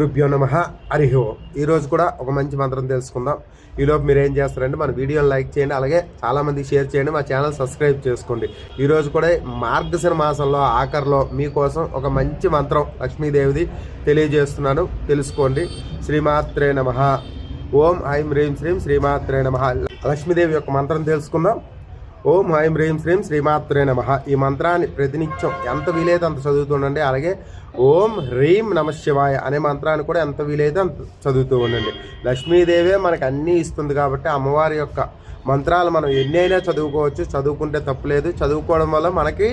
గురుభ్యో నమః హరి ఓం. ఈరోజు కూడా ఒక మంచి మంత్రం తెలుసుకుందాం. ఈలోపు మీరు ఏం చేస్తారంటే మన వీడియోని లైక్ చేయండి, అలాగే చాలామంది షేర్ చేయండి, మా ఛానల్ సబ్స్క్రైబ్ చేసుకోండి. ఈరోజు కూడా మార్గశిర మాసంలో ఆఖరిలో మీకోసం ఒక మంచి మంత్రం లక్ష్మీదేవిది తెలియజేస్తున్నాను, తెలుసుకోండి. శ్రీమాత్రే నమః. ఓం ఐం హ్రీం శ్రీం శ్రీమాత్రే నమః. లక్ష్మీదేవి యొక్క మంత్రం తెలుసుకుందాం. ఓం ఐం హ్రీం శ్రీం శ్రీమాత్రే నమః. ఈ మంత్రాన్ని ప్రతినిత్యం ఎంత వీలైతే అంత చదువుతుండండి. అలాగే ఓం హ్రీం నమ శివాయ అనే మంత్రాన్ని కూడా ఎంత వీలైతే అంత చదువుతూ ఉండండి. లక్ష్మీదేవే మనకు అన్నీ ఇస్తుంది కాబట్టి అమ్మవారి యొక్క మంత్రాలు మనం ఎన్నైనా చదువుకోవచ్చు, చదువుకుంటే తప్పులేదు. చదువుకోవడం వల్ల మనకి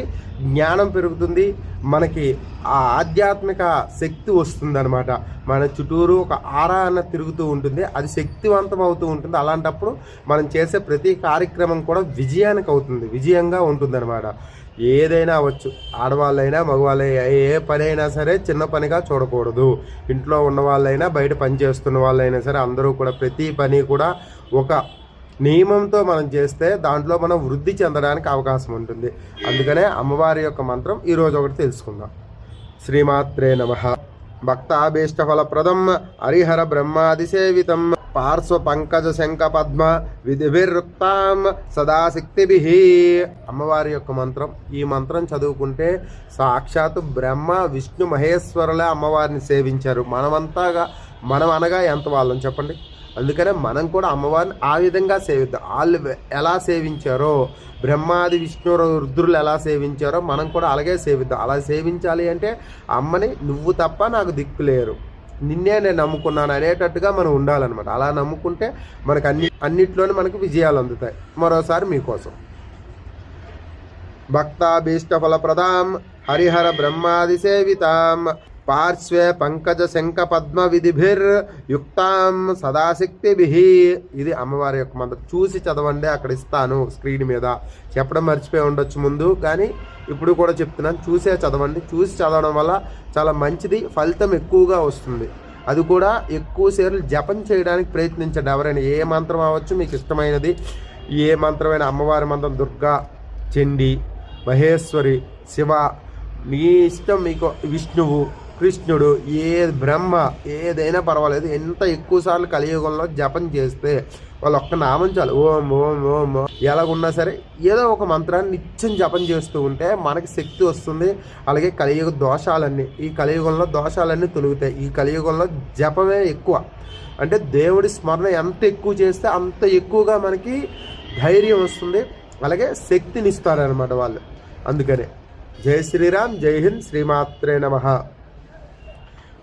జ్ఞానం పెరుగుతుంది, మనకి ఆ ఆధ్యాత్మిక శక్తి వస్తుంది అనమాట. మన చుట్టూరు ఒక ఆరా అన్న తిరుగుతూ ఉంటుంది, అది శక్తివంతం అవుతూ ఉంటుంది. అలాంటప్పుడు మనం చేసే ప్రతి కార్యక్రమం కూడా విజయానికి అవుతుంది, విజయంగా ఉంటుంది అనమాట. ఏదైనా అవ్వచ్చు, ఆడవాళ్ళైనా మగవాళ్ళైనా, ఏ పని అయినా సరే చిన్న పనిగా చూడకూడదు. ఇంట్లో ఉన్న వాళ్ళైనా బయట పని చేస్తున్న వాళ్ళైనా సరే అందరూ కూడా ప్రతి పని కూడా ఒక నియమంతో మనం చేస్తే దాంట్లో మనం వృద్ధి చెందడానికి అవకాశం ఉంటుంది. అందుకనే అమ్మవారి యొక్క మంత్రం ఈరోజు ఒకటి తెలుసుకుందాం. శ్రీమాత్రే నమః. భక్తాభీష్టఫలప్రదం హరిహర బ్రహ్మాదిసేవితం పార్శ్వ పంకజ శంఖ పద్మ విధిభిర్యుక్తాం సదాశక్తిభిః. అమ్మవారి యొక్క మంత్రం. ఈ మంత్రం చదువుకుంటే సాక్షాత్తు బ్రహ్మ విష్ణు మహేశ్వరులే అమ్మవారిని సేవించారు. మనం అనగా ఎంత వాళ్ళని చెప్పండి. అందుకనే మనం కూడా అమ్మవారిని ఆ విధంగా సేవిద్దాం. వాళ్ళు ఎలా సేవించారో, బ్రహ్మాది విష్ణు రుద్రులు ఎలా సేవించారో మనం కూడా అలాగే సేవిద్దాం. అలా సేవించాలి అంటే అమ్మని నువ్వు తప్ప నాకు దిక్కు లేరు, నిన్నే నేను నమ్ముకున్నాను అనేటట్టుగా మనం ఉండాలన్నమాట. అలా నమ్ముకుంటే మనకు అన్నిట్లోనే మనకు విజయాలు అందుతాయి. మరోసారి మీకోసం. భక్తాభీష్టఫలప్రదాం హరిహర బ్రహ్మాదిసేవితాం పార్శ్వే పంకజ శంఖ పద్మ విధిభిర్యుక్తాం సదాశక్తిభిః. ఇది అమ్మవారి యొక్క మంత్రం. చూసి చదవండి, అక్కడ ఇస్తాను స్క్రీన్ మీద. చెప్పడం మర్చిపోయి ఉండొచ్చు ముందు, కానీ ఇప్పుడు కూడా చెప్తున్నాను, చూసే చదవండి. చూసి చదవడం వల్ల చాలా మంచిది, ఫలితం ఎక్కువగా వస్తుంది. అది కూడా ఎక్కువసేపు జపం చేయడానికి ప్రయత్నించండి. ఎవరైనా ఏ మంత్రం అవ్వచ్చు, మీకు ఇష్టమైనది ఏ మంత్రమైన అమ్మవారి మంత్రం, దుర్గా, చండి, మహేశ్వరి, శివ, మీ ఇష్టం. మీకు విష్ణువు, కృష్ణుడు, బ్రహ్మ, ఏదైనా పర్వాలేదు. ఎంత ఎక్కువ సార్లు కలియుగంలో జపం చేస్తే వాళ్ళు ఒక్క నామం చాలు. ఓం ఓం ఓం ఎలాగున్నా సరే ఏదో ఒక మంత్రాన్ని నిత్యం జపం చేస్తూ ఉంటే మనకి శక్తి వస్తుంది. అలాగే కలియుగ దోషాలన్నీ, ఈ కలియుగంలో దోషాలన్నీ తొలుగుతాయి. ఈ కలియుగంలో జపమే ఎక్కువ. అంటే దేవుడి స్మరణ ఎంత ఎక్కువ చేస్తే అంత ఎక్కువగా మనకి ధైర్యం వస్తుంది, అలాగే శక్తిని ఇస్తారనమాట వాళ్ళు. అందుకనే జై శ్రీరామ్, జై హింద్, శ్రీమాత్రే నమః.